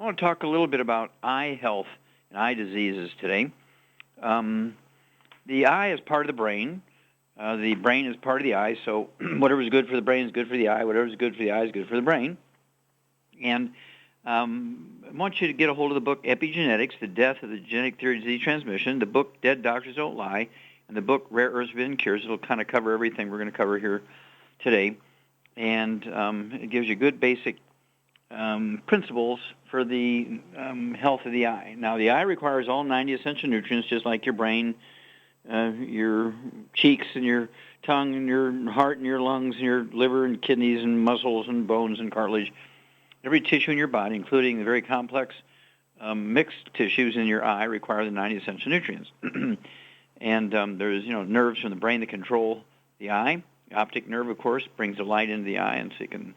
I want to talk a little bit about eye health and eye diseases today. The eye is part of the brain. The brain is part of the eye, so whatever's good for the brain is good for the eye. Whatever's good for the eye is good for the brain. And I want you to get a hold of the book Epigenetics, The Death of the Genetic Theory of Disease Transmission, the book Dead Doctors Don't Lie, and the book Rare Earths Forbidden Cures. It'll kind of cover everything we're going to cover here today. And it gives you good basic principles for the health of the eye. Now, the eye requires all 90 essential nutrients, just like your brain, your cheeks and your tongue and your heart and your lungs and your liver and kidneys and muscles and bones and cartilage. Every tissue in your body, including the very complex mixed tissues in your eye, require the 90 essential nutrients. And there's, nerves from the brain that control the eye. The optic nerve, of course, brings the light into the eye, and so you can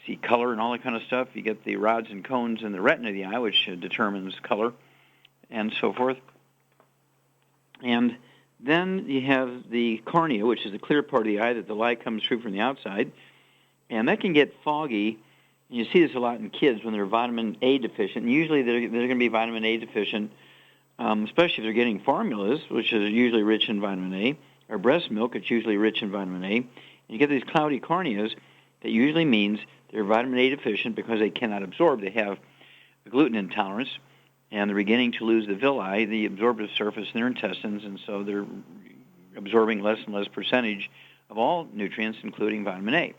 see color and all that kind of stuff. You get the rods and cones in the retina of the eye, which determines color and so forth. And then you have the cornea, which is the clear part of the eye that the light comes through from the outside. And that can get foggy. You see this a lot in kids when they're vitamin A deficient. And usually they're going to be vitamin A deficient, especially if they're getting formulas, which is usually rich in vitamin A, or breast milk, it's usually rich in vitamin A. And you get these cloudy corneas. That usually means they're vitamin A deficient because they cannot absorb. They have a gluten intolerance, and they're beginning to lose the villi, the absorptive surface in their intestines, and so they're absorbing less and less percentage of all nutrients, including vitamin A.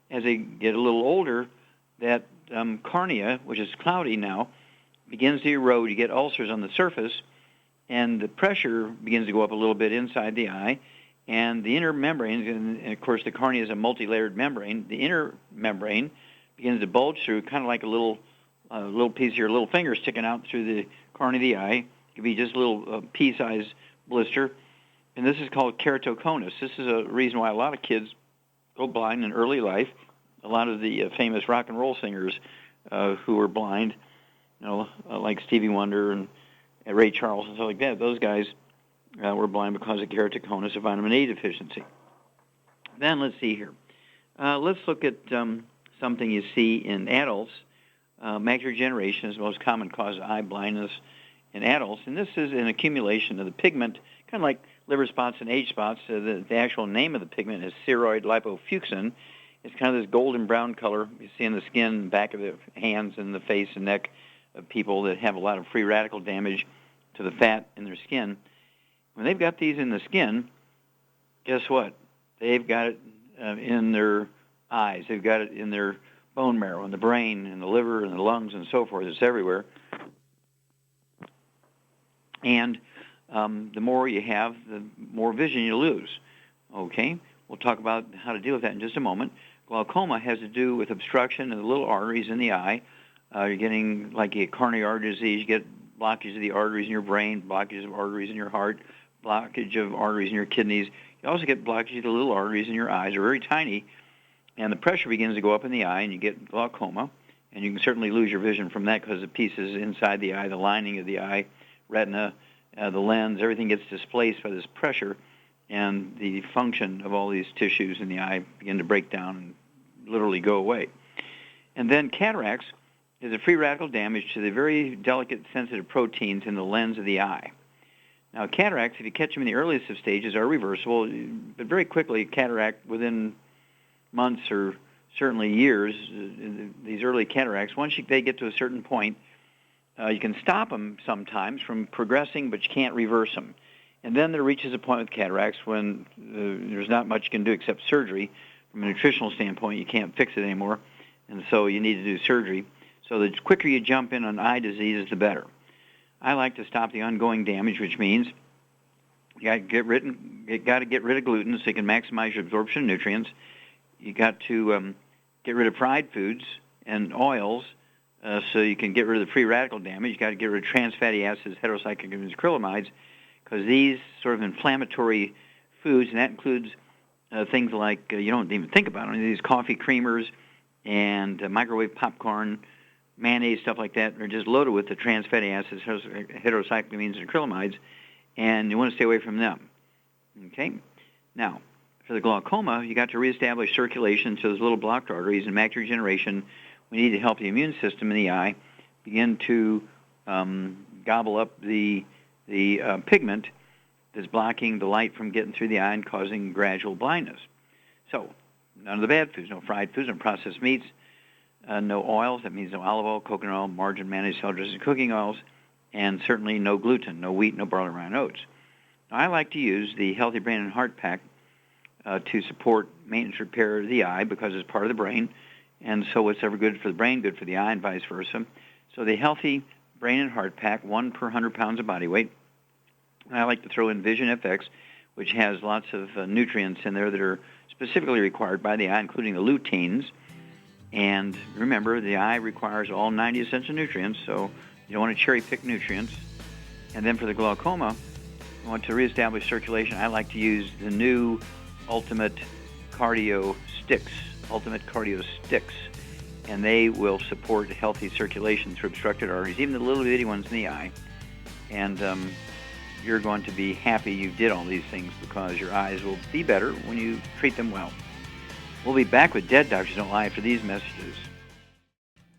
As they get a little older, that cornea, which is cloudy now, begins to erode. You get ulcers on the surface, and the pressure begins to go up a little bit inside the eye, and the inner membrane, and of course the cornea is a multi-layered membrane, the inner membrane begins to bulge through, kind of like a little piece of your little finger sticking out through the cornea of the eye. It could be just a little pea-sized blister, and this is called keratoconus. This is a reason why a lot of kids go blind in early life. A lot of the famous rock and roll singers who were blind, like Stevie Wonder and Ray Charles and stuff like that, those guys were blind because of keratoconus, a vitamin A deficiency. Then let's see here. Let's look at something you see in adults. Macular degeneration is the most common cause of eye blindness in adults, and this is an accumulation of the pigment, kind of like liver spots and age spots. The actual name of the pigment is ceroid lipofucsin. It's kind of this golden brown color you see in the skin, back of the hands and the face and neck of people that have a lot of free radical damage to the fat in their skin. When they've got these in the skin, guess what? They've got it in their eyes. They've got it in their bone marrow, in the brain, in the liver, in the lungs, and so forth. It's everywhere. And the more you have, the more vision you lose. Okay? We'll talk about how to deal with that in just a moment. Glaucoma has to do with obstruction of the little arteries in the eye. You're getting, like you get coronary artery disease, you get blockage of the arteries in your brain, blockage of arteries in your heart, blockage of arteries in your kidneys. You also get blockage of the little arteries in your eyes. They're very tiny, and the pressure begins to go up in the eye, and you get glaucoma. And you can certainly lose your vision from that because the pieces inside the eye, the lining of the eye, retina, the lens, everything gets displaced by this pressure, and the function of all these tissues in the eye begin to break down and literally go away. And then cataracts is a free radical damage to the very delicate, sensitive proteins in the lens of the eye. Now, cataracts, if you catch them in the earliest of stages, are reversible, but very quickly, cataract within months or certainly years, these early cataracts, once they get to a certain point, you can stop them sometimes from progressing, but you can't reverse them. And then there reaches a point with cataracts when there's not much you can do except surgery. From a nutritional standpoint, you can't fix it anymore, and so you need to do surgery. So the quicker you jump in on eye disease, the better. I like to stop the ongoing damage, which means you got to get rid of gluten so you can maximize your absorption of nutrients. You got to get rid of fried foods and oils so you can get rid of the free radical damage. You got to get rid of trans fatty acids, heterocyclic acrylamides, because these sort of inflammatory foods, and that includes things like you don't even think about them, these coffee creamers and microwave popcorn, mayonnaise, stuff like that, are just loaded with the trans fatty acids, heterocyclamines, and acrylamides, and you want to stay away from them. Okay? Now, for the glaucoma, you got to reestablish circulation to those little blocked arteries, and macular degeneration we need to help the immune system in the eye begin to gobble up the pigment that's blocking the light from getting through the eye and causing gradual blindness. So, none of the bad foods, no fried foods, no processed meats, no oils, that means no olive oil, coconut oil, margarine, mayonnaise, salad dressing, cooking oils, and certainly no gluten, no wheat, no barley, rye, and oats. Now, I like to use the Healthy Brain and Heart Pack to support maintenance repair of the eye because it's part of the brain, and so what's ever good for the brain, good for the eye, and vice versa. So the Healthy Brain and Heart Pack, 1 per 100 pounds of body weight. And I like to throw in Vision FX, which has lots of nutrients in there that are specifically required by the eye, including the luteins. And remember, the eye requires all 90 essential nutrients, so you don't want to cherry-pick nutrients. And then for the glaucoma, you want to reestablish circulation. I like to use the new Ultimate Cardio Sticks, and they will support healthy circulation through obstructed arteries, even the little bitty ones in the eye. And you're going to be happy you did all these things because your eyes will be better when you treat them well. We'll be back with Dead Doctors Don't Lie after these messages.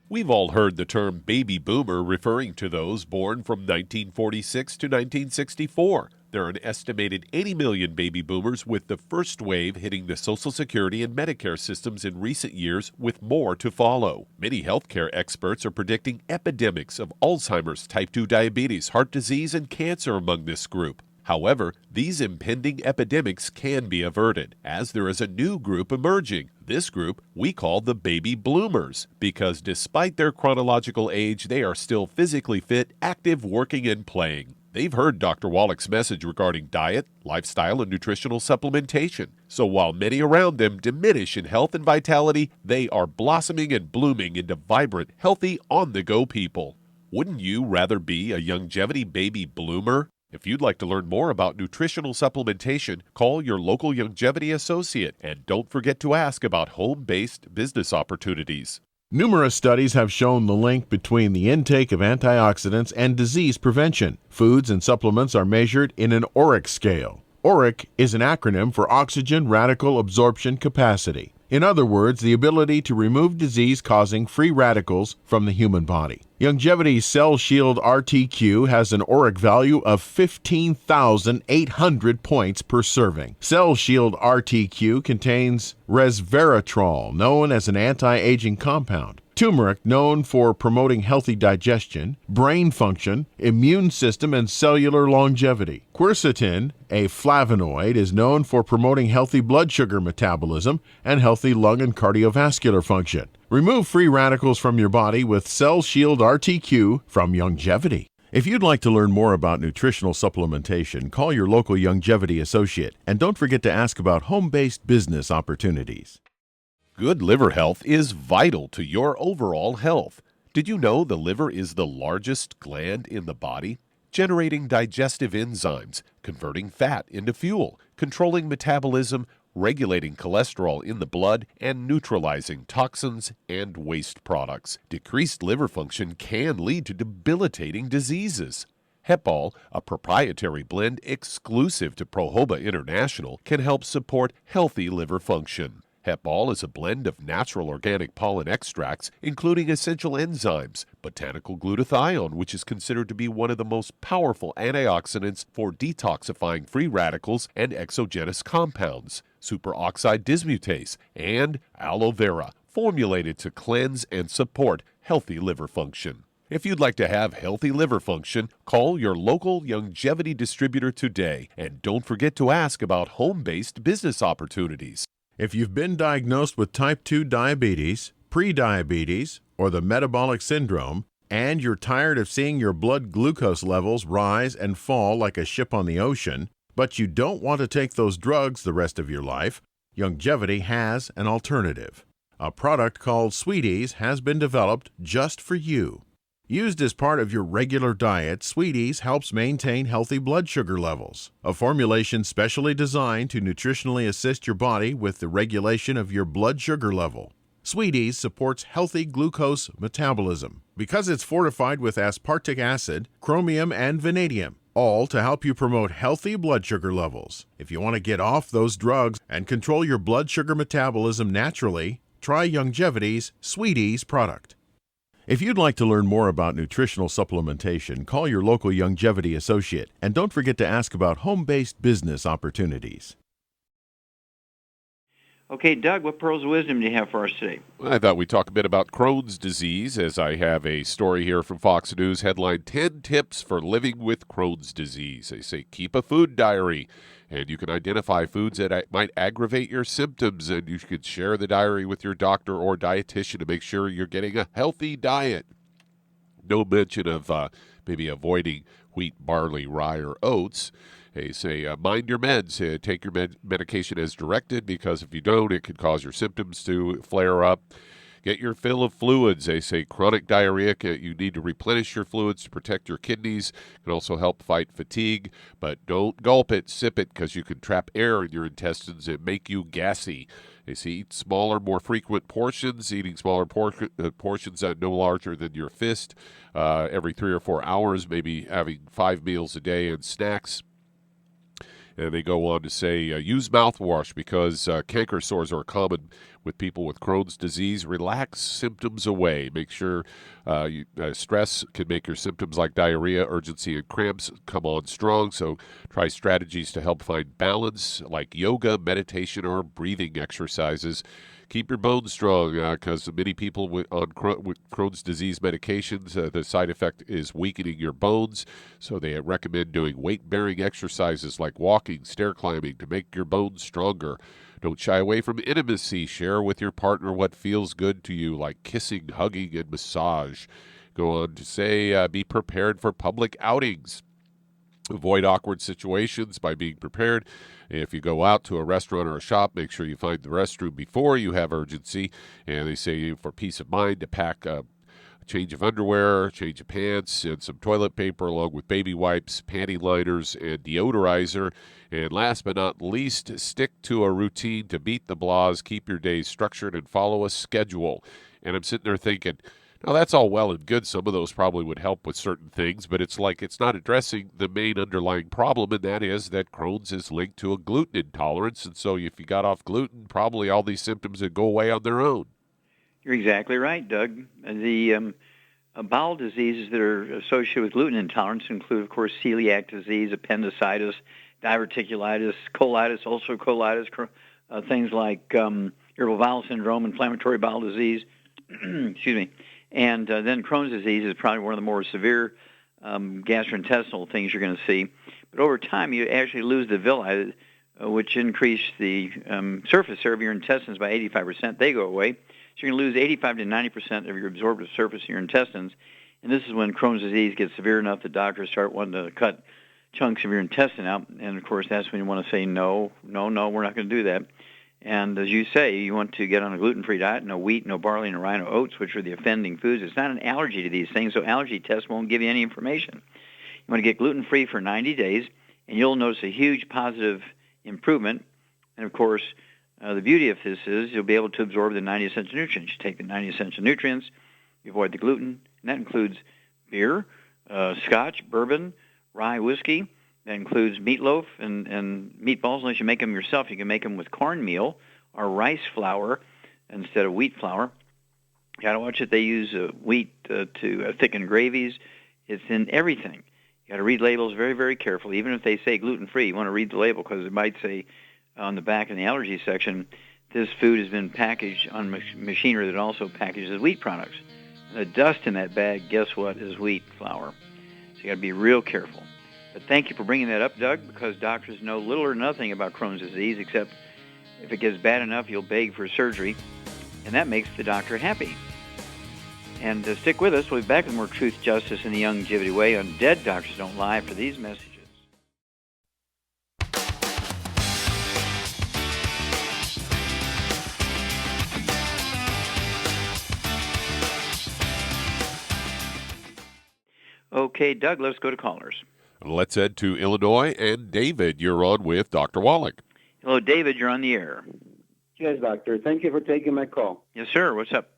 We've all heard the term baby boomer referring to those born from 1946 to 1964. There are an estimated 80 million baby boomers, with the first wave hitting the Social Security and Medicare systems in recent years, with more to follow. Many healthcare experts are predicting epidemics of Alzheimer's, type 2 diabetes, heart disease, and cancer among this group. However, these impending epidemics can be averted, as there is a new group emerging. This group we call the baby bloomers, because despite their chronological age, they are still physically fit, active, working, and playing. They've heard Dr. Wallach's message regarding diet, lifestyle, and nutritional supplementation. So while many around them diminish in health and vitality, they are blossoming and blooming into vibrant, healthy, on-the-go people. Wouldn't you rather be a longevity baby bloomer? If you'd like to learn more about nutritional supplementation, call your local longevity associate, and don't forget to ask about home-based business opportunities. Numerous studies have shown the link between the intake of antioxidants and disease prevention. Foods and supplements are measured in an ORAC scale. ORAC is an acronym for Oxygen Radical Absorption Capacity. In other words, the ability to remove disease-causing free radicals from the human body. Longevity's Cell Shield RTQ has an ORAC value of 15,800 points per serving. Cell Shield RTQ contains resveratrol, known as an anti-aging compound, turmeric, known for promoting healthy digestion, brain function, immune system, and cellular longevity. Quercetin, a flavonoid, is known for promoting healthy blood sugar metabolism and healthy lung and cardiovascular function. Remove free radicals from your body with Cell Shield RTQ from Longevity. If you'd like to learn more about nutritional supplementation, call your local Longevity associate, and don't forget to ask about home-based business opportunities. Good liver health is vital to your overall health. Did you know the liver is the largest gland in the body, generating digestive enzymes, converting fat into fuel, controlling metabolism, regulating cholesterol in the blood, and neutralizing toxins and waste products? Decreased liver function can lead to debilitating diseases. Hepal, a proprietary blend exclusive to Prohoba International, can help support healthy liver function. Hepal is a blend of natural organic pollen extracts, including essential enzymes, botanical glutathione, which is considered to be one of the most powerful antioxidants for detoxifying free radicals and exogenous compounds, superoxide dismutase, and aloe vera, formulated to cleanse and support healthy liver function. If you'd like to have healthy liver function, call your local Longevity distributor today, and don't forget to ask about home-based business opportunities. If you've been diagnosed with type 2 diabetes, prediabetes, or the metabolic syndrome, and you're tired of seeing your blood glucose levels rise and fall like a ship on the ocean, but you don't want to take those drugs the rest of your life, Longevity has an alternative. A product called Sweeties has been developed just for you. Used as part of your regular diet, Sweeties helps maintain healthy blood sugar levels. A formulation specially designed to nutritionally assist your body with the regulation of your blood sugar level. Sweeties supports healthy glucose metabolism because it's fortified with aspartic acid, chromium, and vanadium, all to help you promote healthy blood sugar levels. If you want to get off those drugs and control your blood sugar metabolism naturally, try Youngevity's Sweeties product. If you'd like to learn more about nutritional supplementation, call your local Youngevity associate, and don't forget to ask about home-based business opportunities. Okay, Doug, what pearls of wisdom do you have for us today? I thought we'd talk a bit about Crohn's disease, as I have a story here from Fox News, headline 10 Tips for Living with Crohn's Disease. They say keep a food diary, and you can identify foods that might aggravate your symptoms, and you could share the diary with your doctor or dietitian to make sure you're getting a healthy diet. No mention of maybe avoiding wheat, barley, rye, or oats. They say mind your meds. Take your medication as directed, because if you don't, it could cause your symptoms to flare up. Get your fill of fluids. They say chronic diarrhea, you need to replenish your fluids to protect your kidneys. It can also help fight fatigue, but don't gulp it, sip it, because you can trap air in your intestines and make you gassy. They say eat smaller, more frequent portions. Eating smaller portions no larger than your fist every 3 or 4 hours, maybe having 5 meals a day and snacks. And they go on to say, use mouthwash, because canker sores are common with people with Crohn's disease. Relax symptoms away. Make sure stress can make your symptoms like diarrhea, urgency, and cramps come on strong. So try strategies to help find balance, like yoga, meditation, or breathing exercises. Keep your bones strong, because many people with Crohn's disease medications, the side effect is weakening your bones. So they recommend doing weight-bearing exercises like walking, stair climbing to make your bones stronger. Don't shy away from intimacy. Share with your partner what feels good to you, like kissing, hugging, and massage. Go on to say, be prepared for public outings. Avoid awkward situations by being prepared. If you go out to a restaurant or a shop, make sure you find the restroom before you have urgency. And they say for peace of mind to pack a change of underwear, change of pants, and some toilet paper, along with baby wipes, panty liners, and deodorizer. And last but not least, stick to a routine to beat the blahs. Keep your days structured and follow a schedule. And I'm sitting there thinking, now, that's all well and good. Some of those probably would help with certain things, but it's like it's not addressing the main underlying problem, and that is that Crohn's is linked to a gluten intolerance. And so if you got off gluten, probably all these symptoms would go away on their own. You're exactly right, Doug. The bowel diseases that are associated with gluten intolerance include, of course, celiac disease, appendicitis, diverticulitis, colitis, ulcerative colitis, things like irritable bowel syndrome, inflammatory bowel disease, excuse me. And then Crohn's disease is probably one of the more severe gastrointestinal things you're going to see. But over time, you actually lose the villi, which increase the surface area of your intestines by 85%. They go away. So you're going to lose 85 to 90% of your absorptive surface in your intestines. And this is when Crohn's disease gets severe enough that doctors start wanting to cut chunks of your intestine out. And, of course, that's when you want to say, no, we're not going to do that. And as you say, you want to get on a gluten-free diet, no wheat, no barley, no rye, no oats, which are the offending foods. It's not an allergy to these things, so allergy tests won't give you any information. You want to get gluten-free for 90 days, and you'll notice a huge positive improvement. And, of course, the beauty of this is you'll be able to absorb the 90 essential nutrients. You take the 90 essential nutrients, you avoid the gluten, and that includes beer, scotch, bourbon, rye whiskey. That includes meatloaf and meatballs. Unless you make them yourself, you can make them with cornmeal or rice flour instead of wheat flour. You got to watch it. They use wheat to thicken gravies. It's in everything. You got to read labels very, very carefully. Even if they say gluten-free, you want to read the label, because it might say on the back in the allergy section, this food has been packaged on machinery that also packages wheat products. And the dust in that bag, guess what, is wheat flour. So you got to be real careful. But thank you for bringing that up, Doug, because doctors know little or nothing about Crohn's disease, except if it gets bad enough, you'll beg for surgery, and that makes the doctor happy. And stick with us. We'll be back with more Truth, Justice, and the Youngevity Way on Dead Doctors Don't Lie after these messages. Okay, Doug, let's go to callers. Let's head to Illinois, and David, you're on with Dr. Wallach. Hello, David, you're on the air. Yes, doctor. Thank you for taking my call. Yes, sir. What's up?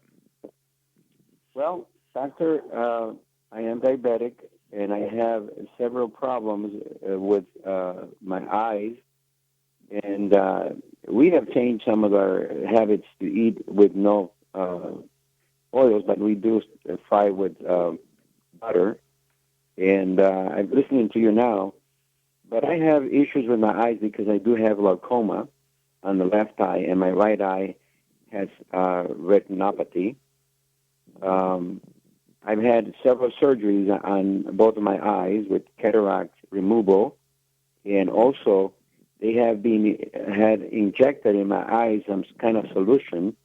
Well, doctor, I am diabetic, and I have several problems with my eyes. And we have changed some of our habits to eat with no oils, but we do fry with butter. And I'm listening to you now, but I have issues with my eyes because I do have glaucoma on the left eye, and my right eye has retinopathy. I've had several surgeries on both of my eyes with cataract removal, and also they have had injected in my eyes some kind of solution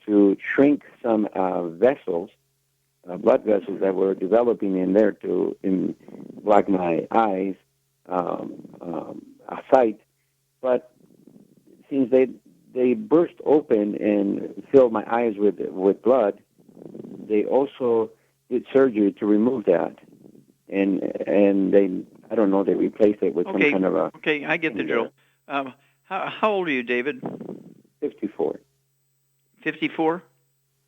to shrink some vessels, blood vessels that were developing in there to block my eyes sight. But since they burst open and filled my eyes with blood, they also did surgery to remove that, and they, I don't know, they replaced it with some kind of a... Okay, I get the drill. How old are you, David? 54. 54?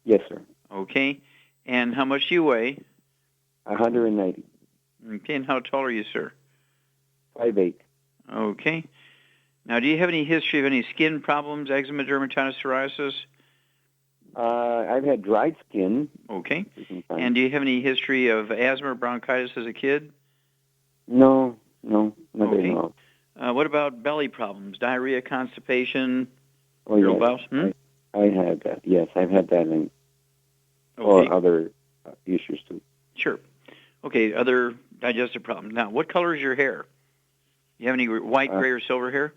Yes, sir. Okay, and how much do you weigh? 190. Okay, and how tall are you, sir? 5'8". Okay. Now, do you have any history of any skin problems, eczema, dermatitis, psoriasis? I've had dried skin. Okay. And do you have any history of asthma or bronchitis as a kid? No, nothing Okay. at all. What about belly problems, diarrhea, constipation, Oh, irritable yes. bowels? I had that. Yes, I've had that, and Okay. or other issues too. Sure. Okay, other digestive problems. Now, what color is your hair? You have any white, gray, or silver hair?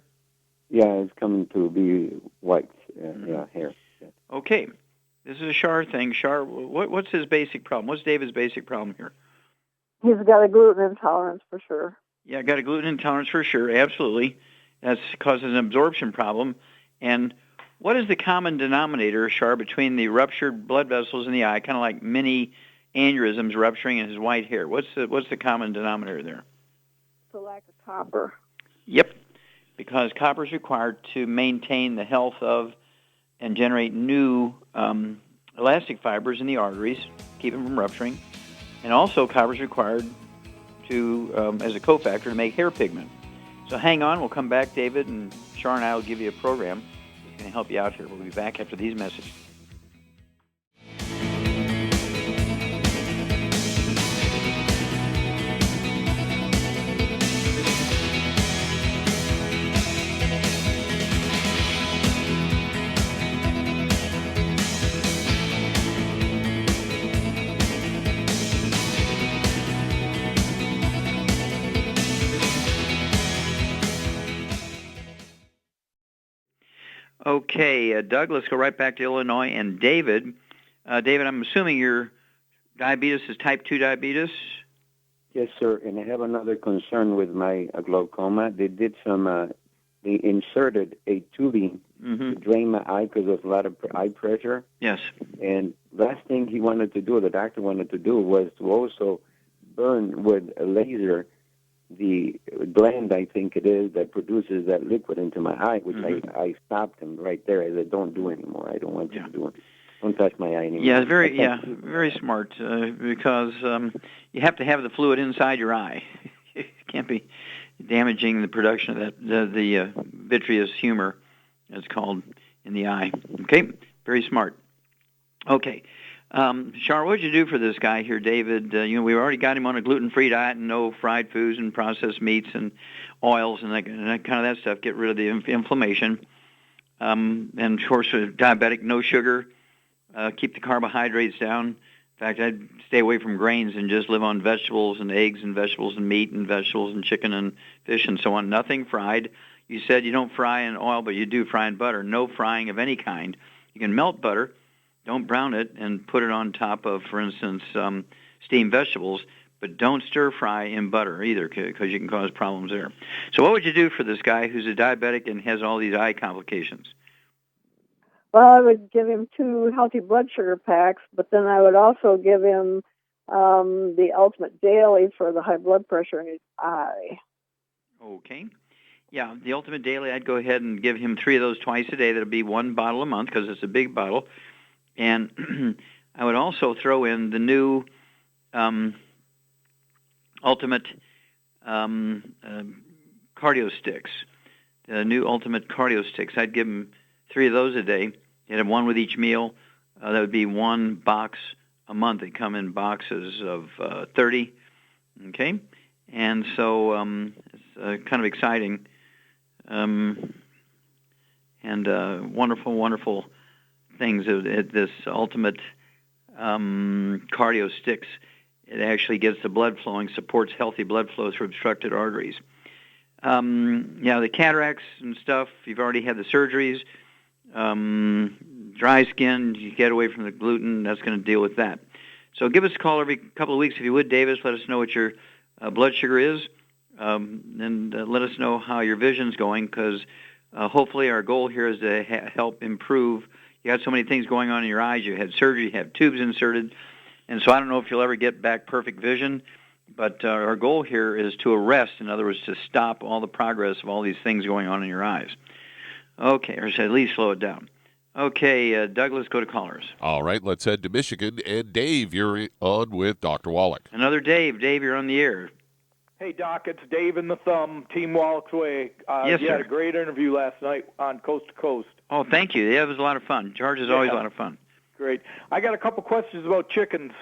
Yeah, it's coming to be white. Hair. Yeah. Okay. This is a Shar thing. Shar, what's his basic problem? What's David's basic problem here? He's got a gluten intolerance for sure. Yeah, got a gluten intolerance for sure. Absolutely. That causes an absorption problem. And what is the common denominator, Shar, between the ruptured blood vessels in the eye, kind of like mini aneurysms rupturing in his white hair? What's the common denominator there? The lack of copper. Yep, because copper is required to maintain the health of and generate new elastic fibers in the arteries, keep them from rupturing. And also copper is required to, as a cofactor, to make hair pigment. So hang on, we'll come back, David, and Shar and I will give you a program that's going to help you out here. We'll be back after these messages. Okay, Doug, let's go right back to Illinois. And David, I'm assuming your diabetes is type 2 diabetes? Yes, sir. And I have another concern with my glaucoma. They did they inserted a tubing to drain my eye because there's a lot of eye pressure. Yes. And last thing the doctor wanted to do, was to also burn with a laser the gland, I think it is, that produces that liquid into my eye, which I stopped him right there. I said, don't do anymore. I don't want you to do it. Don't touch my eye anymore. Yeah, very smart, because you have to have the fluid inside your eye. It can't be damaging the production of that the vitreous humor, it's called, in the eye. Okay, very smart. Okay. Shar, what did you do for this guy here, David? We already got him on a gluten-free diet and no fried foods and processed meats and oils and that kind of that stuff. Get rid of the inflammation. And, of course, diabetic, no sugar. Keep the carbohydrates down. In fact, I'd stay away from grains and just live on vegetables and eggs and vegetables and meat and vegetables and chicken and fish and so on. Nothing fried. You said you don't fry in oil, but you do fry in butter. No frying of any kind. You can melt butter. Don't brown it and put it on top of, for instance, steamed vegetables, but don't stir fry in butter either, because you can cause problems there. So what would you do for this guy who's a diabetic and has all these eye complications? Well, I would give him 2 healthy blood sugar packs, but then I would also give him the Ultimate Daily for the high blood pressure in his eye. Okay. Yeah, the Ultimate Daily, I'd go ahead and give him 3 of those twice a day. That'll be 1 bottle a month because it's a big bottle. And I would also throw in the new Ultimate Cardio Sticks. the new Ultimate Cardio Sticks. I'd give him 3 of those a day. You'd have 1 with each meal. That would be 1 box a month. They come in boxes of 30. Okay, and so it's kind of exciting, and wonderful, wonderful things. This Ultimate Cardio Sticks. It actually gets the blood flowing, supports healthy blood flow through obstructed arteries. The cataracts and stuff, you've already had the surgeries. Dry skin, you get away from the gluten, that's going to deal with that. So give us a call every couple of weeks if you would, Davis. Let us know what your blood sugar is, and let us know how your vision's going, because hopefully our goal here is to help improve. You got so many things going on in your eyes. You had surgery, you had tubes inserted, and so I don't know if you'll ever get back perfect vision, but our goal here is to arrest, in other words, to stop all the progress of all these things going on in your eyes. Okay, or at least slow it down. Okay, Douglas, go to callers. All right, let's head to Michigan. And Dave, you're on with Dr. Wallach. Another Dave. Dave, you're on the air. Hey, Doc, it's Dave in the Thumb, Team Wallach's Way. Yes, you sir. had a great interview last night on Coast to Coast. Oh, thank you. Yeah, it was a lot of fun. George is always a lot of fun. Great. I got a couple questions about chickens.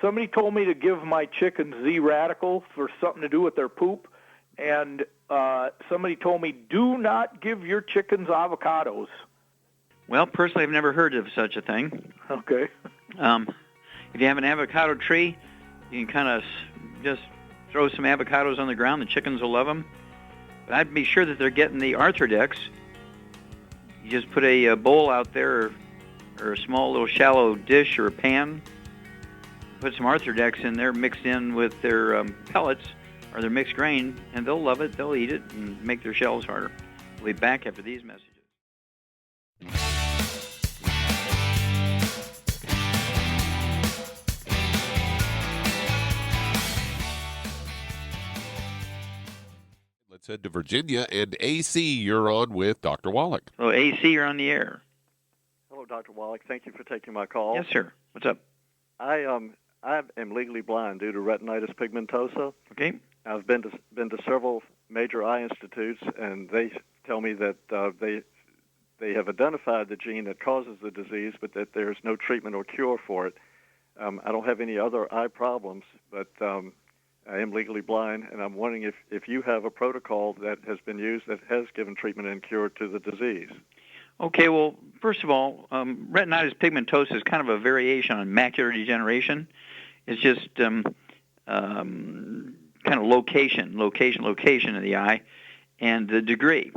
Somebody told me to give my chickens Z-Radical for something to do with their poop, and somebody told me do not give your chickens avocados. Well, personally, I've never heard of such a thing. Okay. If you have an avocado tree, you can kind of just throw some avocados on the ground. The chickens will love them. But I'd be sure that they're getting the Arthrodex. You just put a bowl out there, or a small little shallow dish or a pan. Put some Arthrodex in there mixed in with their pellets or their mixed grain, and they'll love it. They'll eat it and make their shells harder. We'll be back after these messages. Let's head to Virginia. And AC, you're on with Dr. Wallach. Oh, AC, you're on the air. Hello, Dr. Wallach. Thank you for taking my call. Yes, sir. What's up? I am legally blind due to retinitis pigmentosa. Okay. I've been to several major eye institutes, and they tell me that they have identified the gene that causes the disease, but that there's no treatment or cure for it. I don't have any other eye problems, but I am legally blind, and I'm wondering if you have a protocol that has been used that has given treatment and cure to the disease. Okay, well, first of all, retinitis pigmentosa is kind of a variation on macular degeneration. It's just kind of location of the eye and the degree.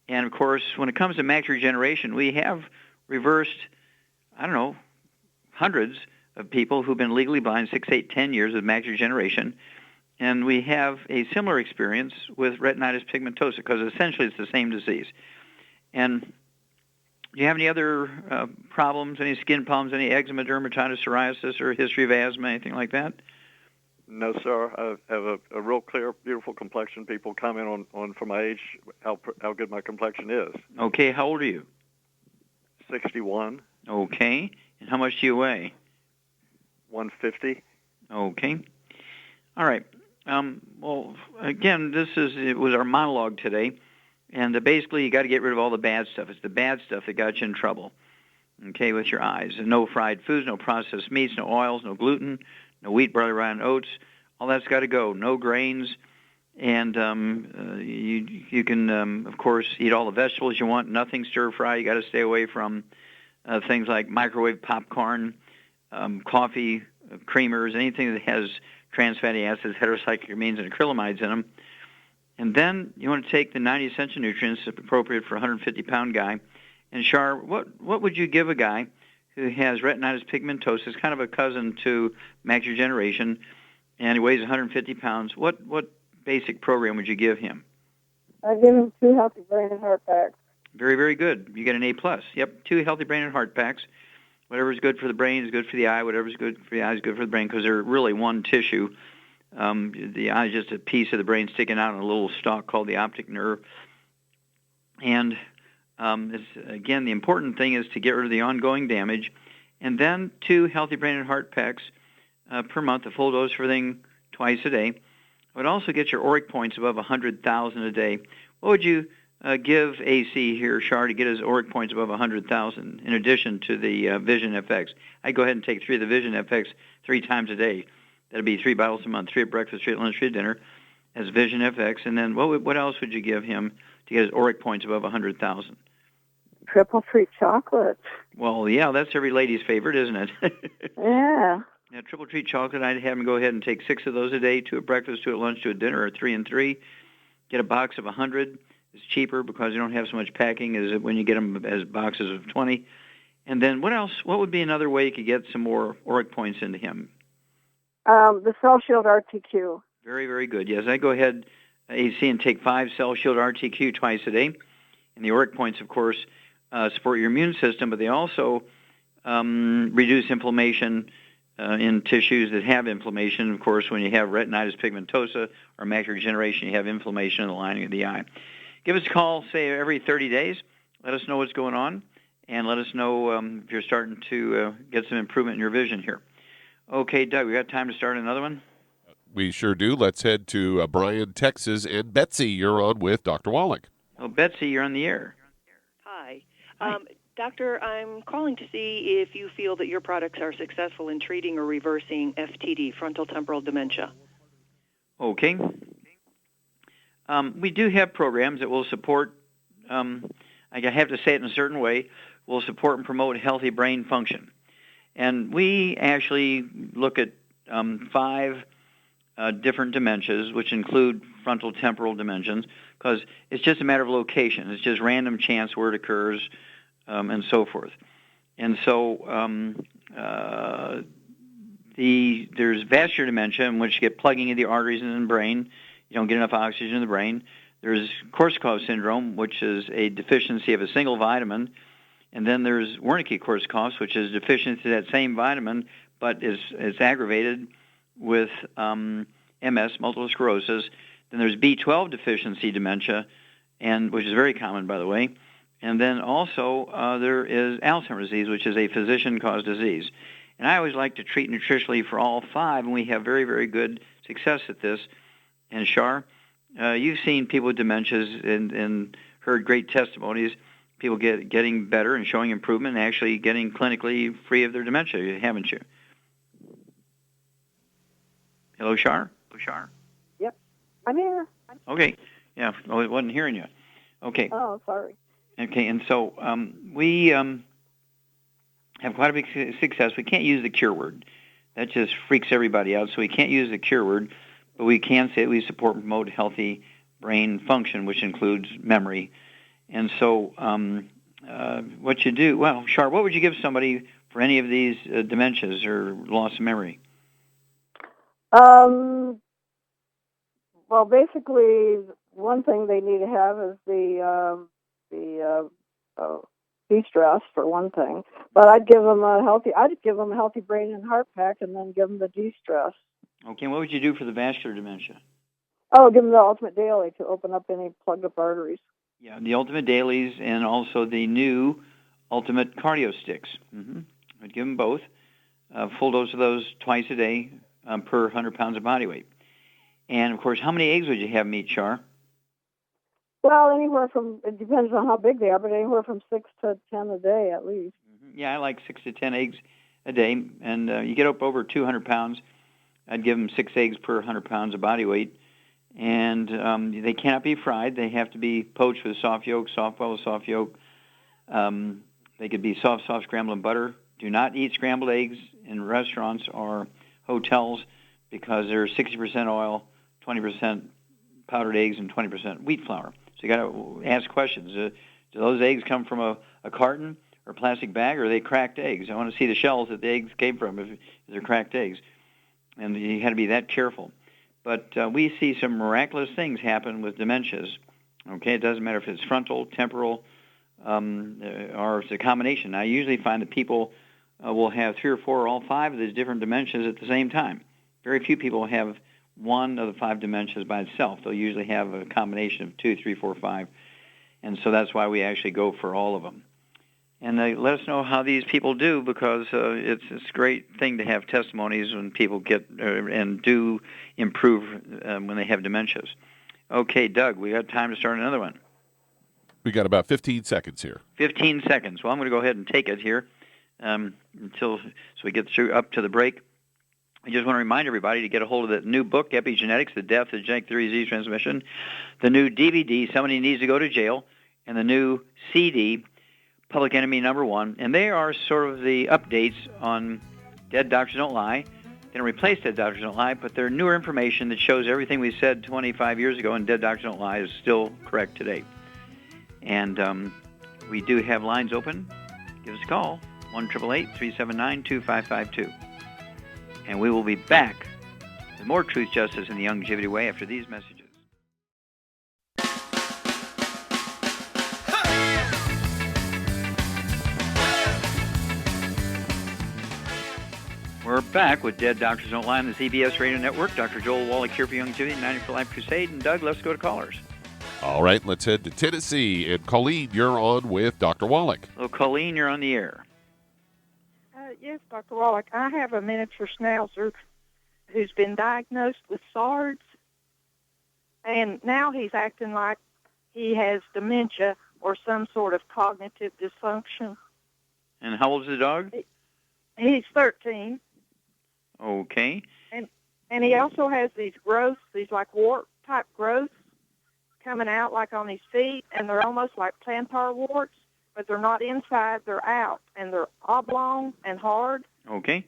And, of course, when it comes to macular degeneration, we have reversed, hundreds of people who've been legally blind 6, 8, 10 years of macular degeneration. And we have a similar experience with retinitis pigmentosa because essentially it's the same disease. And do you have any other problems, any skin problems, any eczema, dermatitis, psoriasis, or a history of asthma, anything like that? No, sir. I have a real clear, beautiful complexion. People comment on for my age, how good my complexion is. Okay, how old are you? 61. Okay, and how much do you weigh? 150. Okay. All right. Well, again, it was our monologue today, and basically you got to get rid of all the bad stuff. It's the bad stuff that got you in trouble, okay, with your eyes. And no fried foods, no processed meats, no oils, no gluten, no wheat, barley, rye, and oats. All that's got to go. No grains, and you can, of course, eat all the vegetables you want. Nothing stir-fry. You got to stay away from things like microwave popcorn, coffee, creamers, anything that has trans fatty acids, heterocyclamines, and acrylamides in them. And then you want to take the 90 essential nutrients appropriate for a 150-pound guy. And Shar, what would you give a guy who has retinitis pigmentosa, is kind of a cousin to macular degeneration, and he weighs 150 pounds? What basic program would you give him? I give him 2 healthy brain and heart packs. Very, very good. You get an A+. Yep, 2 healthy brain and heart packs. Whatever's good for the brain is good for the eye. Whatever's good for the eye is good for the brain, because they're really one tissue. The eye is just a piece of the brain sticking out on a little stalk called the optic nerve. And again, the important thing is to get rid of the ongoing damage. And then 2 healthy brain and heart packs per month, a full dose for everything twice a day. I would also get your auric points above 100,000 a day. What would you give AC here, Shar, to get his ORIC points above 100,000, in addition to the Vision FX. I'd go ahead and take 3 of the Vision FX 3 times a day. That'd be 3 bottles a month, 3 at breakfast, 3 at lunch, 3 at dinner, as Vision FX. And then what else would you give him to get his ORIC points above 100,000? Triple treat chocolate. Well, yeah, that's every lady's favorite, isn't it? Yeah. Yeah, triple treat chocolate, I'd have him go ahead and take 6 of those a day, 2 at breakfast, 2 at lunch, 2 at dinner, or 3 and 3. Get a box of 100. It's cheaper because you don't have so much packing as when you get them as boxes of 20. And then what else? What would be another way you could get some more ORIC points into him? The Cell Shield RTQ. Very, very good. Yes, I go ahead, AC, and take 5 Cell Shield RTQ twice a day. And the ORIC points, of course, support your immune system, but they also reduce inflammation in tissues that have inflammation. Of course, when you have retinitis pigmentosa or macular degeneration, you have inflammation in the lining of the eye. Give us a call, say, every 30 days. Let us know what's going on, and let us know if you're starting to get some improvement in your vision here. Okay, Doug, we got time to start another one? We sure do. Let's head to Bryan, Texas. And Betsy, you're on with Dr. Wallach. Oh, Betsy, you're on the air. Hi. Doctor, I'm calling to see if you feel that your products are successful in treating or reversing FTD, frontotemporal dementia. Okay. We do have programs that will support, I have to say it in a certain way, will support and promote healthy brain function. And we actually look at 5 different dementias, which include frontotemporal dementias, because it's just a matter of location. It's just random chance where it occurs, and so forth. And so there's vascular dementia, in which you get plugging of the arteries in the brain. You don't get enough oxygen in the brain. There's Korsakoff syndrome, which is a deficiency of a single vitamin. And then there's Wernicke-Korsakoff, which is deficiency of that same vitamin, but it's aggravated with MS, multiple sclerosis. Then there's B12 deficiency dementia, which is very common, by the way. And then also there is Alzheimer's disease, which is a physician-caused disease. And I always like to treat nutritionally for all 5, and we have very, very good success at this. And Shar, you've seen people with dementias and heard great testimonies, people getting better and showing improvement and actually getting clinically free of their dementia, haven't you? Hello, Shar? Yep. I'm here. Okay. Yeah, I wasn't hearing you. Okay. Oh, sorry. Okay, and so we have quite a big success. We can't use the cure word. That just freaks everybody out, so we can't use the cure word, but we can say we support and promote healthy brain function, which includes memory. And so what you do, well, Shar, what would you give somebody for any of these dementias or loss of memory? Well, basically, one thing they need to have is the de-stress for one thing. But I'd give them a healthy brain and heart pack, and then give them the de-stress. Okay, what would you do for the vascular dementia? Oh, give them the Ultimate Daily to open up any plugged up arteries. Yeah, the Ultimate Dailies and also the new Ultimate Cardio Sticks. I'd give them both. Full dose of those twice a day per 100 pounds of body weight. And, of course, how many eggs would you have them eat, Shar? Well, it depends on how big they are, but anywhere from 6 to 10 a day at least. Yeah, I like 6 to 10 eggs a day. And you get up over 200 pounds, I'd give them 6 eggs per 100 pounds of body weight. And they cannot be fried. They have to be poached with soft yolk, soft boiled soft yolk. They could be soft scrambled in butter. Do not eat scrambled eggs in restaurants or hotels because they're 60% oil, 20% powdered eggs, and 20% wheat flour. So you got to ask questions. Do those eggs come from a carton or a plastic bag, or are they cracked eggs? I want to see the shells that the eggs came from if they're cracked eggs. And you got to be that careful. But we see some miraculous things happen with dementias. Okay, it doesn't matter if it's frontal, temporal, or it's a combination. I usually find that people will have 3 or 4 or all 5 of these different dementias at the same time. Very few people have one of the 5 dementias by itself. They'll usually have a combination of 2, 3, 4, 5. And so that's why we actually go for all of them. And let us know how these people do, because it's a great thing to have testimonies when people get and do improve when they have dementias. Okay, Doug, we got time to start another one. We got about 15 seconds here. 15 seconds. Well, I'm going to go ahead and take it here so we get up to the break. I just want to remind everybody to get a hold of the new book, Epigenetics, The Death of Genetic Theory of Disease Transmission, the new DVD, Somebody Needs to Go to Jail, and the new CD, Public Enemy #1. And they are sort of the updates on Dead Doctors Don't Lie. They don't replace Dead Doctors Don't Lie, but they're newer information that shows everything we said 25 years ago in Dead Doctors Don't Lie is still correct today. And we do have lines open. Give us a call, 1-888-379-2552. And we will be back with more Truth, Justice, and the Longevity Way after these messages. We're back with Dead Doctors Don't Lie on the CBS Radio Network. Dr. Joel Wallach here for Longevity, 90 for Life Crusade. And Doug, let's go to callers. All right, let's head to Tennessee. And Colleen, you're on with Dr. Wallach. Hello, Colleen, you're on the air. Yes, Dr. Wallach. I have a miniature schnauzer who's been diagnosed with SARS, and now he's acting like he has dementia or some sort of cognitive dysfunction. And how old is the dog? He's 13. Okay. And he also has these growths, these like wart-type growths coming out like on his feet, and they're almost like plantar warts. But they're not inside, they're out, and they're oblong and hard. Okay.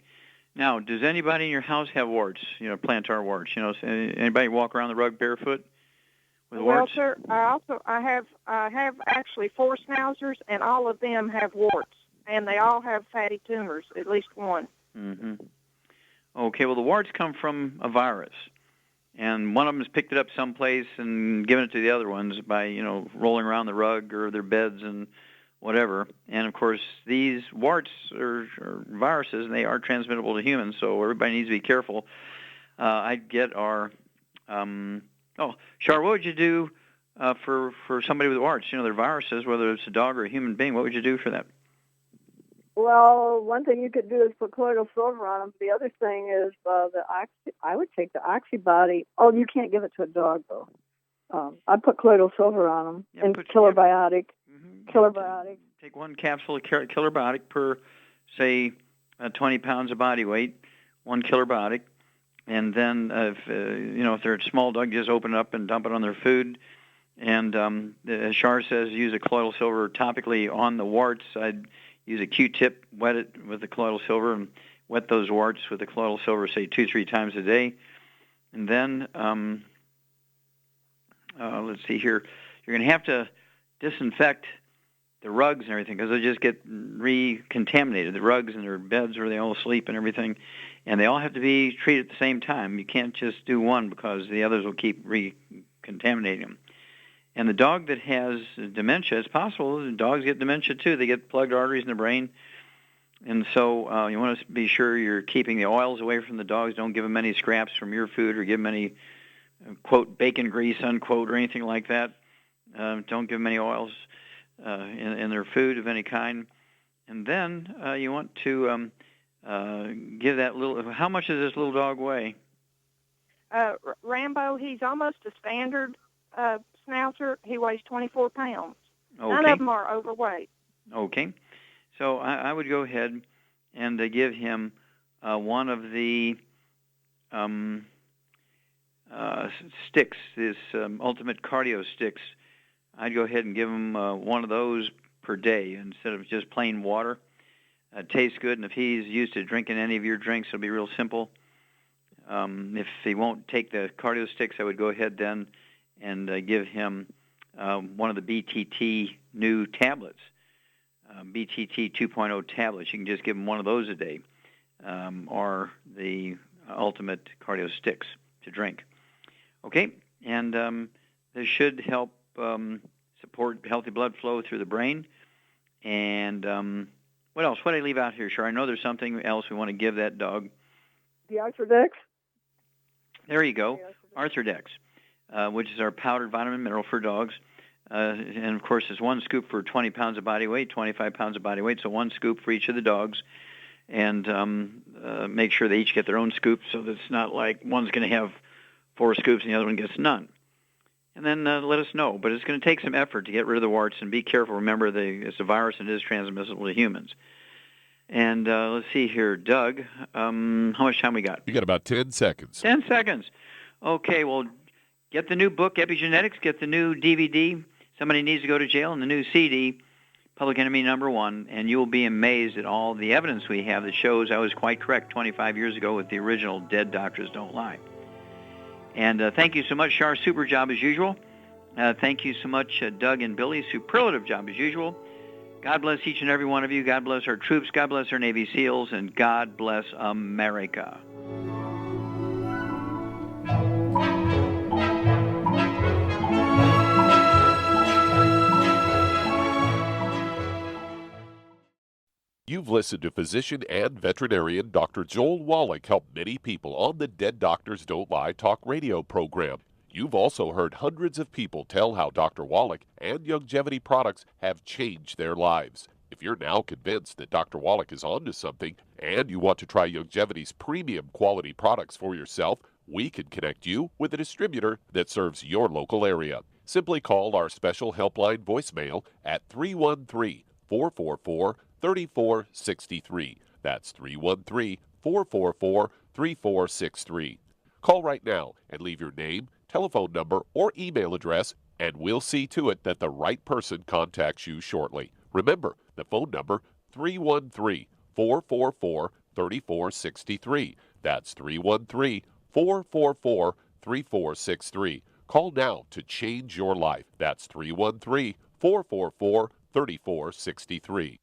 Now, does anybody in your house have warts, plantar warts? Anybody walk around the rug barefoot with warts? Well, sir, I have actually 4 schnauzers, and all of them have warts, and they all have fatty tumors, at least one. Mm-hmm. Okay, well, the warts come from a virus, and one of them has picked it up someplace and given it to the other ones by, rolling around the rug or their beds and whatever. And, of course, these warts are viruses, and they are transmittable to humans, so everybody needs to be careful. I'd get our Char, what would you do for somebody with warts? They're viruses, whether it's a dog or a human being. What would you do for that? Well, one thing you could do is put colloidal silver on them. The other thing is I would take the oxybody. Oh, you can't give it to a dog, though. I'd put colloidal silver on them and killer biotic. Killer biotic. Take one capsule of killer biotic per, say, 20 pounds of body weight, one killer biotic. And then if they're a small dog, just open it up and dump it on their food. And as Char says, use a colloidal silver topically on the warts. I'd use a Q-tip, wet it with the colloidal silver, and wet those warts with the colloidal silver, say 2-3 times a day. And then, let's see here, you're going to have to disinfect the rugs and everything because they just get recontaminated, the rugs and their beds where they all sleep and everything. And they all have to be treated at the same time. You can't just do one because the others will keep recontaminating them. And the dog that has dementia, it's possible the dogs get dementia too. They get plugged arteries in the brain. And so you want to be sure you're keeping the oils away from the dogs. Don't give them any scraps from your food or give them any, quote, bacon grease, unquote, or anything like that. Don't give them any oils in their food of any kind. And then you want to give that little, how much does this little dog weigh? Rambo, he's almost a standard schnauzer. He weighs 24 pounds. Okay. None of them are overweight. Okay. So I would go ahead and give him one of the sticks, this ultimate cardio sticks. I'd go ahead and give him one of those per day instead of just plain water. It tastes good, and if he's used to drinking any of your drinks, it'll be real simple. If he won't take the cardio sticks, I would go ahead then and give him one of the BTT new tablets, BTT 2.0 tablets. You can just give him one of those a day, or the ultimate cardio sticks to drink. Okay, and this should help support healthy blood flow through the brain. And what else? What did I leave out here, Char? I know there's something else we want to give that dog. The Arthrodex? There you go, Arthrodex, which is our powdered vitamin mineral for dogs. And, of course, it's one scoop for 20 pounds of body weight, 25 pounds of body weight, so one scoop for each of the dogs. And make sure they each get their own scoop so that it's not like one's going to have 4 scoops and the other one gets none. and then let us know. But it's going to take some effort to get rid of the warts, and be careful. Remember, it's a virus and it is transmissible to humans. And let's see here, Doug, how much time we got? You got about 10 seconds. 10 seconds. Okay, well, get the new book, Epigenetics, get the new DVD, Somebody Needs to Go to Jail, and the new CD, Public Enemy #1, and you will be amazed at all the evidence we have that shows I was quite correct 25 years ago with the original Dead Doctors Don't Lie. And thank you so much, Shar. Super job as usual. Thank you so much, Doug and Billy. Superlative job as usual. God bless each and every one of you. God bless our troops. God bless our Navy SEALs. And God bless America. You've listened to physician and veterinarian Dr. Joel Wallach help many people on the Dead Doctors Don't Lie talk radio program. You've also heard hundreds of people tell how Dr. Wallach and Youngevity products have changed their lives. If you're now convinced that Dr. Wallach is onto something and you want to try Youngevity's premium quality products for yourself, we can connect you with a distributor that serves your local area. Simply call our special helpline voicemail at 313-444-3463. That's 313-444-3463. Call right now and leave your name, telephone number, or email address, and we'll see to it that the right person contacts you shortly. Remember, the phone number, 313-444-3463. That's 313-444-3463. Call now to change your life. That's 313-444-3463.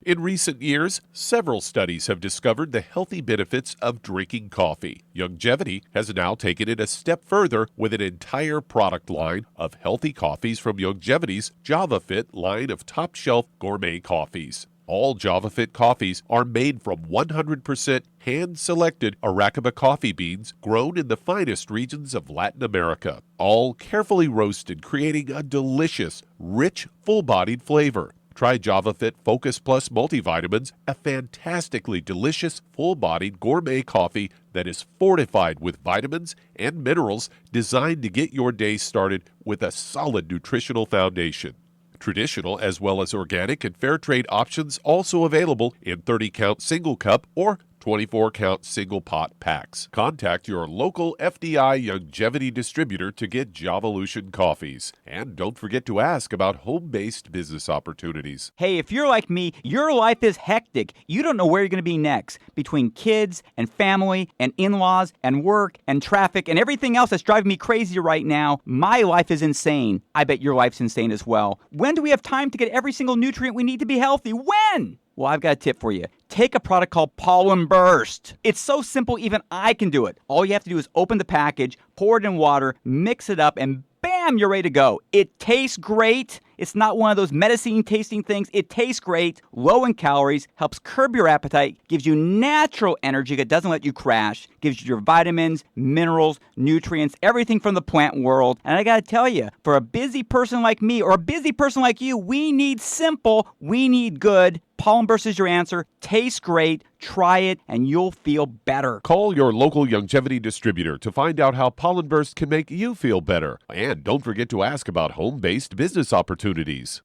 In recent years, several studies have discovered the healthy benefits of drinking coffee. Youngevity has now taken it a step further with an entire product line of healthy coffees from Youngevity's JavaFit line of top-shelf gourmet coffees. All JavaFit coffees are made from 100% hand-selected Arabica coffee beans grown in the finest regions of Latin America, all carefully roasted, creating a delicious, rich, full-bodied flavor. Try JavaFit Focus Plus multivitamins, a fantastically delicious, full-bodied gourmet coffee that is fortified with vitamins and minerals designed to get your day started with a solid nutritional foundation. Traditional as well as organic and fair trade options also available in 30-count single cup or 24-count single pot packs. Contact your local FDI Youngevity distributor to get Javalution coffees. And don't forget to ask about home-based business opportunities. Hey, if you're like me, your life is hectic. You don't know where you're going to be next. Between kids and family and in-laws and work and traffic and everything else that's driving me crazy right now, my life is insane. I bet your life's insane as well. When do we have time to get every single nutrient we need to be healthy? When? Well, I've got a tip for you. Take a product called Pollen Burst. It's so simple, even I can do it. All you have to do is open the package, pour it in water, mix it up, and bam, you're ready to go. It tastes great. It's not one of those medicine tasting things. It tastes great, low in calories, helps curb your appetite, gives you natural energy that doesn't let you crash, gives you your vitamins, minerals, nutrients, everything from the plant world. And I gotta tell you, for a busy person like me or a busy person like you, we need simple, we need good. Pollen Burst is your answer. Tastes great. Try it, and you'll feel better. Call your local Youngevity distributor to find out how Pollen Burst can make you feel better. And don't forget to ask about home-based business opportunities.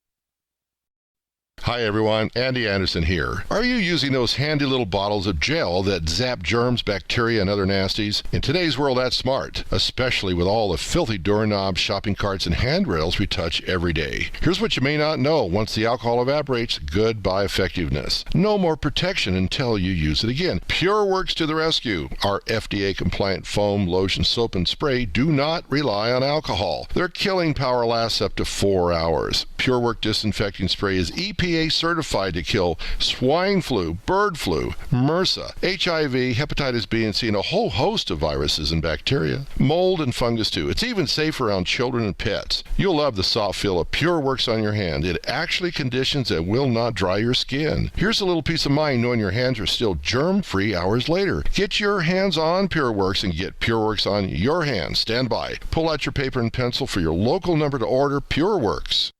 Hi everyone, Andy Anderson here. Are you using those handy little bottles of gel that zap germs, bacteria, and other nasties? In today's world, that's smart, especially with all the filthy doorknobs, shopping carts, and handrails we touch every day. Here's what you may not know. Once the alcohol evaporates, goodbye effectiveness. No more protection until you use it again. PureWorks to the rescue. Our FDA-compliant foam, lotion, soap, and spray do not rely on alcohol. Their killing power lasts up to 4 hours. PureWorks disinfecting spray is EPA certified to kill swine flu, bird flu, MRSA, HIV, hepatitis B and C, and a whole host of viruses and bacteria. Mold and fungus too. It's even safe around children and pets. You'll love the soft feel of PureWorks on your hand. It actually conditions and will not dry your skin. Here's a little peace of mind knowing your hands are still germ-free hours later. Get your hands on PureWorks and get PureWorks on your hands. Stand by. Pull out your paper and pencil for your local number to order PureWorks.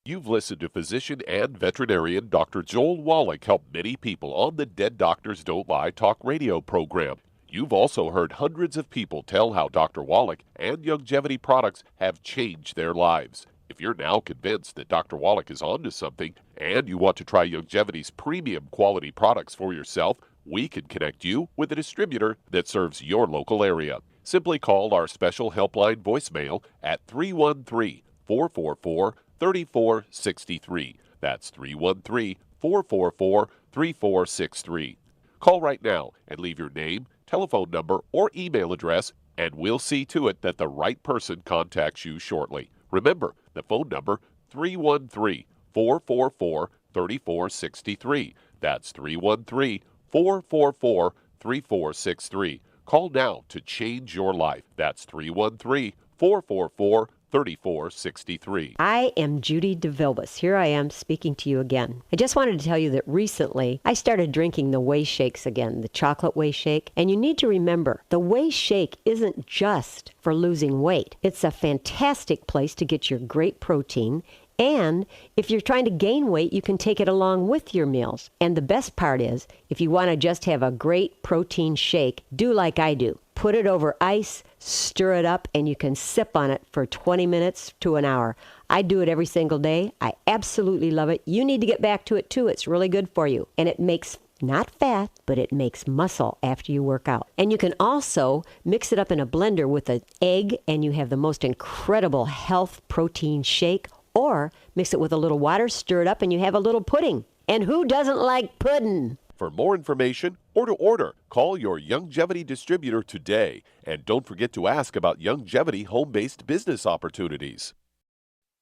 You've listened to physician and veterinarian Dr. Joel Wallach help many people on the Dead Doctors Don't Lie talk radio program. You've also heard hundreds of people tell how Dr. Wallach and Youngevity products have changed their lives. If you're now convinced that Dr. Wallach is onto something and you want to try Youngevity's premium quality products for yourself, we can connect you with a distributor that serves your local area. Simply call our special helpline voicemail at 313-444-3463. That's 313-444-3463. Call right now and leave your name, telephone number, or email address, and we'll see to it that the right person contacts you shortly. Remember, the phone number, 313-444-3463. That's 313-444-3463. Call now to change your life. That's 313-444-3463. I am Judy DeVilbus. Here I am speaking to you again. I just wanted to tell you that recently I started drinking the Whey Shakes again, the chocolate Whey Shake. And you need to remember, the Whey Shake isn't just for losing weight. It's a fantastic place to get your great protein. And if you're trying to gain weight, you can take it along with your meals. And the best part is, if you want to just have a great protein shake, do like I do. Put it over ice, stir it up, and you can sip on it for 20 minutes to an hour. I do it every single day. I absolutely love it. You need to get back to it too. It's really good for you. And it makes not fat, but it makes muscle after you work out. And you can also mix it up in a blender with an egg, and you have the most incredible health protein shake. Or mix it with a little water, stir it up, and you have a little pudding. And who doesn't like pudding? For more information or to order, call your Youngevity distributor today. And don't forget to ask about Youngevity home-based business opportunities.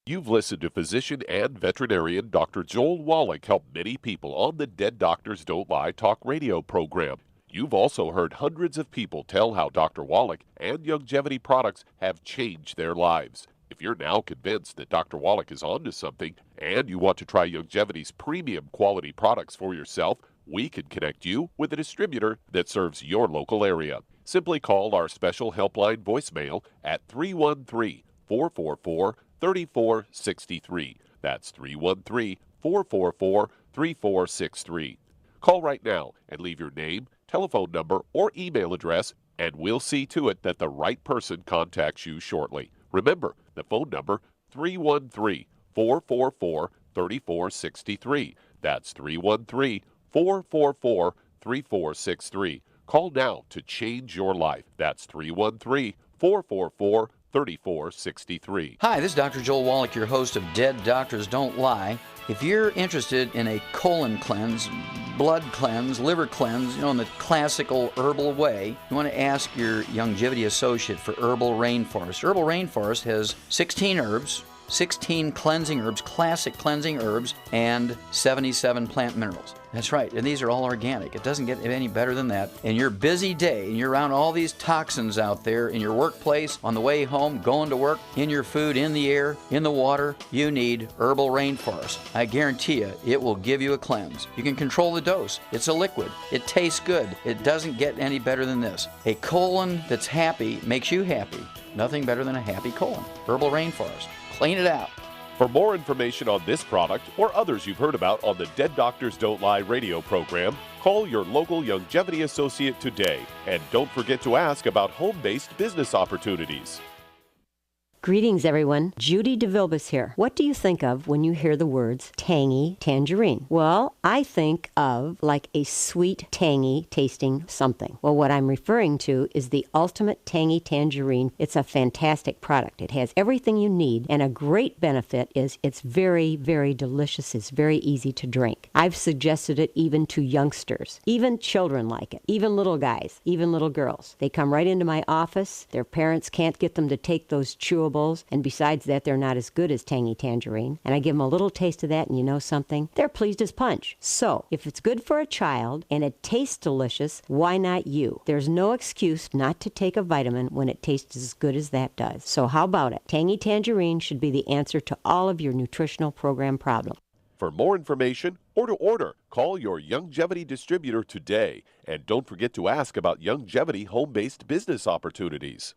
You've listened to physician and veterinarian Dr. Joel Wallach help many people on the Dead Doctors Don't Lie talk radio program. You've also heard hundreds of people tell how Dr. Wallach and Youngevity products have changed their lives. If you're now convinced that Dr. Wallach is onto something and you want to try Youngevity's premium quality products for yourself, we can connect you with a distributor that serves your local area. Simply call our special helpline voicemail at 313-444-3463. That's 313-444-3463. Call right now and leave your name, telephone number, or email address, and we'll see to it that the right person contacts you shortly. Remember, the phone number, 313-444-3463. That's 313-444-3463. Call now to change your life. That's 313-444-3463. Hi, this is Dr. Joel Wallach, your host of Dead Doctors Don't Lie. If you're interested in a colon cleanse, blood cleanse, liver cleanse, in the classical herbal way, you want to ask your Youngevity associate for Herbal Rainforest. Herbal Rainforest has 16 herbs, 16 cleansing herbs, classic cleansing herbs, and 77 plant minerals. That's right, and these are all organic. It doesn't get any better than that. In your busy day, and you're around all these toxins out there in your workplace, on the way home, going to work, in your food, in the air, in the water, you need Herbal Rainforest. I guarantee you, it will give you a cleanse. You can control the dose. It's a liquid. It tastes good. It doesn't get any better than this. A colon that's happy makes you happy. Nothing better than a happy colon. Herbal Rainforest. Clean it out. For more information on this product or others you've heard about on the Dead Doctors Don't Lie radio program, call your local Youngevity associate today. And don't forget to ask about home-based business opportunities. Greetings, everyone. Judy DeVilbus here. What do you think of when you hear the words tangy tangerine? Well, I think of like a sweet, tangy tasting something. Well, what I'm referring to is the ultimate tangy tangerine. It's a fantastic product. It has everything you need, and a great benefit is it's very, very delicious. It's very easy to drink. I've suggested it even to youngsters. Even children like it. Even little guys. Even little girls. They come right into my office. Their parents can't get them to take those chewables, and besides that, they're not as good as tangy tangerine. And I give them a little taste of that, and you know something? They're pleased as punch. So, if it's good for a child and it tastes delicious, why not you? There's no excuse not to take a vitamin when it tastes as good as that does. So how about it? Tangy tangerine should be the answer to all of your nutritional program problems. For more information or to order, call your Youngevity distributor today. And don't forget to ask about Youngevity home-based business opportunities.